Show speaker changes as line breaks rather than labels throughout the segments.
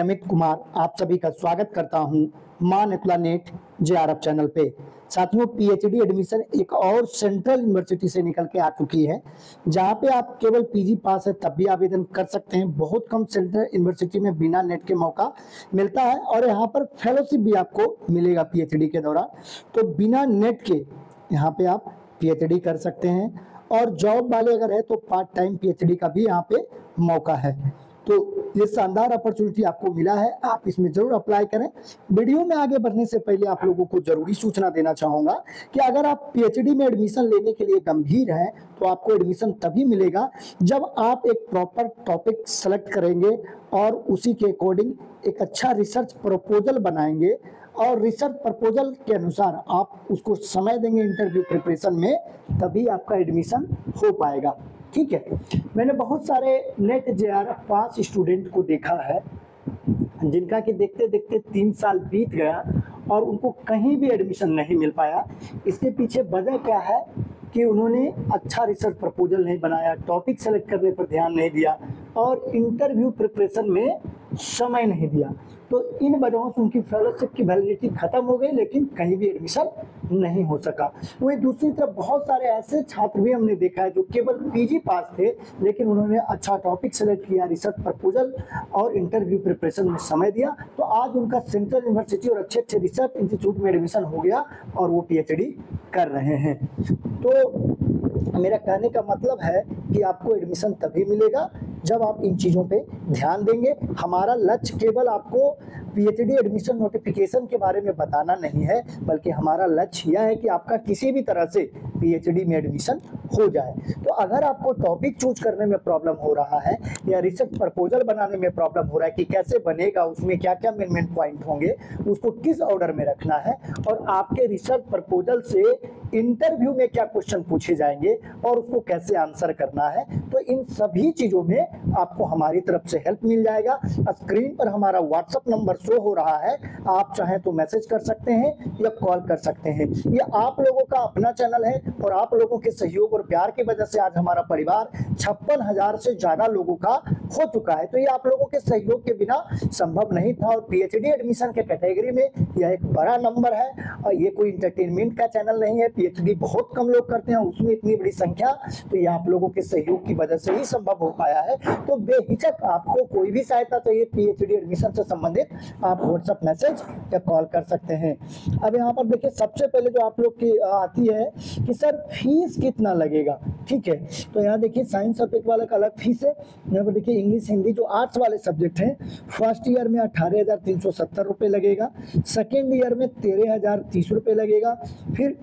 अमित कुमार आप सभी का स्वागत करता हूं मां नेतला नेट जेआरएफ चैनल पे। साथियों, पीएचडी एडमिशन एक और सेंट्रल यूनिवर्सिटी से निकल के आ चुकी है, जहां पे आप केवल पीजी पास है तब भी आवेदन कर सकते हैं। बहुत कम सेंट्रल यूनिवर्सिटी में बिना नेट के मौका मिलता है और यहाँ पर फेलोशिप भी आपको मिलेगा पीएचडी के दौरान। तो बिना नेट के यहाँ पे आप पीएचडी कर सकते हैं और जॉब वाले अगर है तो पार्ट टाइम पीएचडी का भी यहाँ पे मौका है। तो ये शानदार अपॉर्चुनिटी आपको मिला है, आप इसमें जरूर अप्लाई करें। वीडियो में आगे बढ़ने से पहले आप लोगों को जरूरी सूचना देना चाहूंगा कि अगर आप पीएचडी में एडमिशन लेने के लिए गंभीर हैं तो आपको एडमिशन तभी मिलेगा जब आप एक प्रॉपर टॉपिक सेलेक्ट करेंगे और उसी के अकॉर्डिंग एक अच्छा रिसर्च प्रपोजल बनाएंगे और रिसर्च प्रपोजल के अनुसार आप उसको समय देंगे इंटरव्यू प्रिपरेशन में, तभी आपका एडमिशन हो पाएगा। ठीक है, मैंने बहुत सारे नेट जेआरएफ पास स्टूडेंट को देखा है जिनका कि देखते देखते 3 साल बीत गया और उनको कहीं भी एडमिशन नहीं मिल पाया। इसके पीछे वजह क्या है कि उन्होंने अच्छा रिसर्च प्रपोजल नहीं बनाया, टॉपिक सेलेक्ट करने पर ध्यान नहीं दिया और इंटरव्यू प्रिपरेशन में समय नहीं दिया। तो इन वजहों से उनकी फेलोशिप की वैलिडिटी खत्म हो गई, लेकिन कहीं भी एडमिशन नहीं हो सका। वहीं दूसरी तरफ बहुत सारे ऐसे छात्र भी हमने देखा है जो केवल पीजी पास थे, लेकिन उन्होंने अच्छा टॉपिक सेलेक्ट किया, रिसर्च प्रपोजल और इंटरव्यू प्रिपरेशन में समय दिया, तो आज उनका सेंट्रल यूनिवर्सिटी और अच्छे अच्छे रिसर्च इंस्टीट्यूट में एडमिशन हो गया और वो पीएचडी कर रहे हैं। तो मेरा कहने का मतलब है कि आपको एडमिशन तभी मिलेगा जब आप इन चीज़ों पे ध्यान देंगे। हमारा लक्ष्य केवल आपको पीएचडी एडमिशन नोटिफिकेशन के बारे में बताना नहीं है, बल्कि हमारा लक्ष्य यह है कि आपका किसी भी तरह से पीएचडी में एडमिशन हो जाए। तो अगर आपको टॉपिक चूज करने में प्रॉब्लम हो रहा है या रिसर्च प्रपोजल बनाने में प्रॉब्लम हो रहा है कि कैसे बनेगा, उसमें क्या क्या मेन पॉइंट होंगे, उसको किस ऑर्डर में रखना है और आपके रिसर्च प्रपोजल से इंटरव्यू में क्या क्वेश्चन पूछे जाएंगे और उसको कैसे आंसर करना है, तो इन सभी चीजों में आपको हमारी तरफ से हेल्प मिल जाएगा। स्क्रीन पर हमारा व्हाट्सएप नंबर शो हो रहा है, आप चाहें तो मैसेज कर सकते हैं या कॉल कर सकते हैं। ये आप लोगों का अपना चैनल है और आप लोगों के सहयोग और प्यार की वजह से आज हमारा परिवार 56,000 से ज्यादा लोगों का हो चुका है। तो ये आप लोगों के सहयोग के बिना संभव नहीं था और पीएचडी एडमिशन के कैटेगरी में यह एक बड़ा नंबर है और ये कोई इंटरटेनमेंट का चैनल नहीं है। पीएचडी बहुत कम लोग करते हैं, उसमें इतनी बड़ी संख्या, तो ये आप लोगों के सहयोग की वजह से ही संभव हो पाया है। तो बेहिचक आपको कोई भी सहायता चाहिए पीएचडी एडमिशन से संबंधित, आप व्हाट्सएप मैसेज या कॉल कर सकते हैं। अब यहाँ पर देखिए, सबसे पहले जो आप लोग की आती है कि सर फीस कितना लगेगा। ठीक है, तो यहाँ देखिए साइंस सब्जेक्ट वाले का अलग फीस है। यहाँ पर देखिए इंग्लिश हिंदी जो आर्ट्स वाले सब्जेक्ट हैं, फर्स्ट ईयर में 18,370 रुपये लगेगा, सेकेंड ईयर में 13,030 रुपये लगेगा, फिर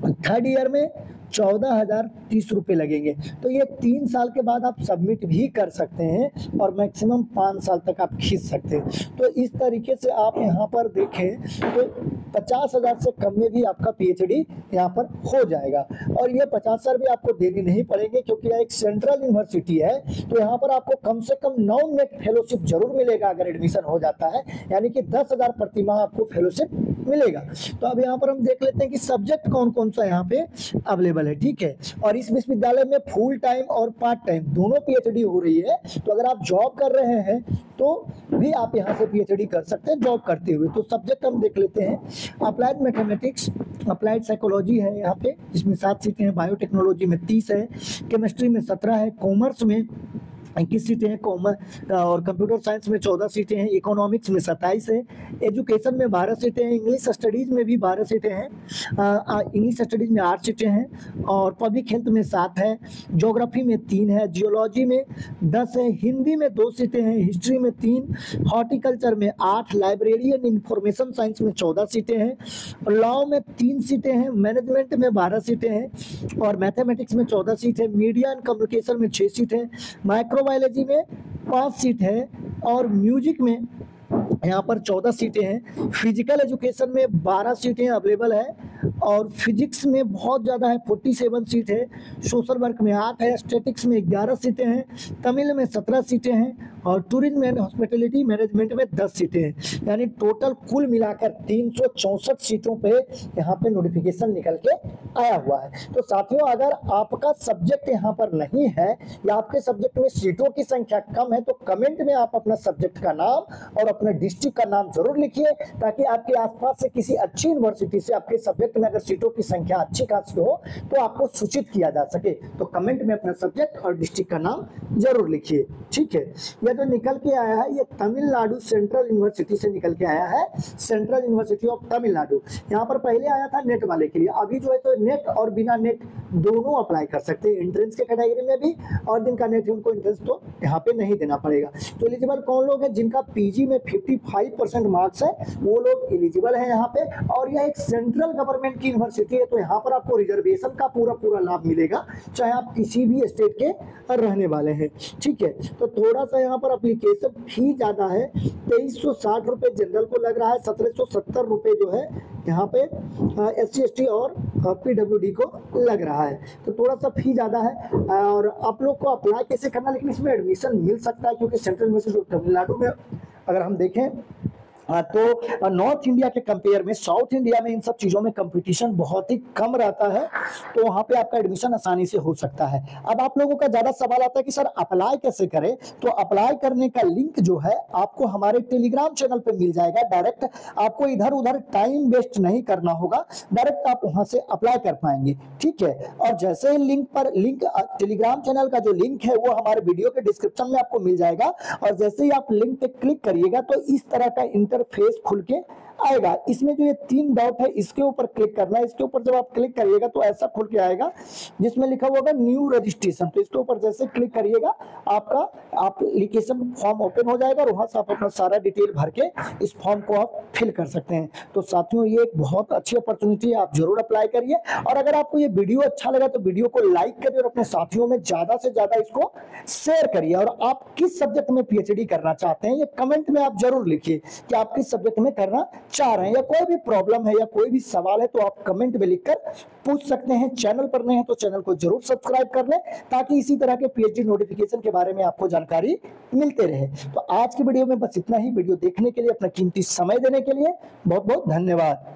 थर्ड ईयर में 14,030 रुपये लगेंगे। तो ये 3 साल के बाद आप सबमिट भी कर सकते हैं और मैक्सिमम 5 साल तक आप खींच सकते हैं। तो इस तरीके से आप यहाँ पर देखें तो 50,000 से कम में भी आपका पीएचडी यहाँ पर हो जाएगा और ये 50,000 भी आपको देनी नहीं पड़ेंगे क्योंकि यह एक सेंट्रल यूनिवर्सिटी है। तो यहाँ पर आपको कम से कम 9 नेट फेलोशिप जरूर मिलेगा अगर एडमिशन हो जाता है, यानी कि 10,000 प्रति माह आपको फेलोशिप मिलेगा। तो अब यहाँ पर हम देख लेते हैं कि सब्जेक्ट कौन कौन सा यहाँ पे अवेलेबल है। ठीक है, और इस विश्वविद्यालय में फुल टाइम और पार्ट टाइम दोनों पीएचडी हो रही है। तो अगर आप जॉब कर रहे हैं तो भी आप यहाँ से पीएचडी कर सकते हैं जॉब करते हुए। तो सब्जेक्ट हम देख लेते हैं, अप्लाइड मैथमेटिक्स, अप्लाइड साइकोलॉजी है यहाँ पे, जिसमें 7 सीटें हैं, बायोटेक्नोलॉजी में 30 है, केमिस्ट्री में 17 है, कॉमर्स में 21 सीटें हैं, कॉमर्स और कंप्यूटर साइंस में 14 सीटें हैं, इकोनॉमिक्स में 27 है, एजुकेशन में 12 सीटें हैं, इंग्लिश स्टडीज़ में भी 12 सीटें हैं, इंग्लिश स्टडीज़ में 8 सीटें हैं और पब्लिक हेल्थ में 7 है, ज्योग्राफी में 3 है, जियोलॉजी में 10 है, हिंदी में 2 सीटें हैं, हिस्ट्री में 3, हॉर्टिकल्चर में 8, लाइब्रेरी एंड इंफॉर्मेशन साइंस में 14 सीटें हैं, लॉ में 3 सीटें हैं, मैनेजमेंट में 12 सीटें हैं और मैथमेटिक्स में 14 सीट है, मीडिया एंड कम्युनिकेशन में 6 सीट है, माइक्रोबायोलॉजी में 5 सीट है और म्यूजिक में यहाँ पर 14 सीटें हैं, फिजिकल एजुकेशन में 12 सीटें अवेलेबल है और फिजिक्स में बहुत ज़्यादा है, 47 सीट है, सोशल वर्क में 8 है, स्टैटिक्स में 11 सीटें हैं, तमिल में 17 सीटें हैं और टूरिज्म एंड हॉस्पिटैलिटी मैनेजमेंट में 10 सीटें हैं। यानी टोटल कुल मिलाकर 364 सीटों पे यहाँ पे नोटिफिकेशन निकल के आया हुआ है। तो साथियों, अगर आपका सब्जेक्ट यहाँ पर नहीं है या आपके सब्जेक्ट में सीटों की संख्या कम है तो कमेंट में आप अपना सब्जेक्ट का नाम और अपना डिस्ट्रिक्ट का नाम जरूर लिखिए, ताकि आपके आसपास से किसी अच्छी यूनिवर्सिटी से आपके सब्जेक्ट में अगर सीटों की संख्या अच्छी खासी हो तो आपको सूचित किया जा सके। तो कमेंट में अपना सब्जेक्ट और डिस्ट्रिक्ट का नाम जरूर लिखिए। ठीक है, यह जो निकल के आया है ये तमिलनाडु सेंट्रल यूनिवर्सिटी से निकल के आया है, सेंट्रल यूनिवर्सिटी ऑफ तमिलनाडु। यहाँ पर पहले आया था नेट वाले के लिए, अभी जो है तो नेट और बिना नेट दोनों अप्लाई कर सकते हैं, एंट्रेंस के कैटेगरी में भी, और जिनका नेट है उनको एंट्रेंस तो यहाँ पे नहीं देना पड़ेगा। तो एलिजिबल कौन लोग हैं? जिनका पीजी में 55% मार्क्स है वो लोग एलिजिबल है यहाँ पे। और यह एक सेंट्रल गवर्नमेंट की यूनिवर्सिटी है, तो यहाँ पर आपको रिजर्वेशन का पूरा लाभ मिलेगा, चाहे आप किसी भी स्टेट के रहने वाले हैं। ठीक है, तो थोड़ा सा यहाँ पर एप्लीकेशन फी ज्यादा है, 2360 रुपए जनरल को लग रहा है, 1770 रुपए जो है यहाँ पे SC ST और PWD को लग रहा है। तो थोड़ा सा फी ज्यादा है। और आप लोग को अप्लाई कैसे करना, लेकिन इसमें एडमिशन मिल सकता है, क्योंकि सेंट्रल यूनिवर्सिटी ऑफ तमिलनाडु में अगर हम देखें तो नॉर्थ इंडिया के कंपेयर में साउथ इंडिया में इन सब चीजों में कंपटीशन बहुत ही कम रहता है, तो वहां पे आपका एडमिशन आसानी से हो सकता है। अब आप लोगों का ज्यादा सवाल आता है कि सर अप्लाई कैसे करें, तो अप्लाई करने का लिंक जो है आपको हमारे टेलीग्राम चैनल पे मिल जाएगा। डायरेक्ट आपको इधर उधर टाइम वेस्ट नहीं करना होगा, डायरेक्ट आप वहां से अप्लाई कर पाएंगे। ठीक है, और जैसे ही लिंक टेलीग्राम चैनल का जो लिंक है वो हमारे वीडियो के डिस्क्रिप्शन में आपको मिल जाएगा, और जैसे ही आप लिंक पे क्लिक करिएगा तो इस तरह का इंटरफेस खुल के आएगा। इसमें जो ये 3 डॉट है इसके ऊपर क्लिक करना है, इसके ऊपर जब आप क्लिक करिएगा तो ऐसा खुल के आएगा जिसमें लिखा होगा न्यू रजिस्ट्रेशन। तो इसके ऊपर जैसे क्लिक करिएगा आपका एप्लीकेशन फॉर्म ओपन हो जाएगा और वहां से आप अपना सारा डिटेल भर के इस फॉर्म को आप फिल कर सकते हैं। तो साथियों, ये एक बहुत अच्छी अपॉर्चुनिटी है, आप जरूर अप्लाई करिए। और अगर आपको ये वीडियो अच्छा लगा तो वीडियो को लाइक करिए और अपने साथियों में ज्यादा से ज्यादा इसको शेयर करिए। और आप किस सब्जेक्ट में PhD करना चाहते हैं ये कमेंट में आप जरूर लिखिए कि आप किस सब्जेक्ट में करना चाह रहे हैं, या कोई भी प्रॉब्लम है या कोई भी सवाल है तो आप कमेंट में लिखकर पूछ सकते हैं। चैनल पर नए हैं तो चैनल को जरूर सब्सक्राइब कर लें, ताकि इसी तरह के PhD नोटिफिकेशन के बारे में आपको जानकारी मिलते रहे। तो आज की वीडियो में बस इतना ही। वीडियो देखने के लिए, अपना कीमती समय देने के लिए बहुत बहुत धन्यवाद।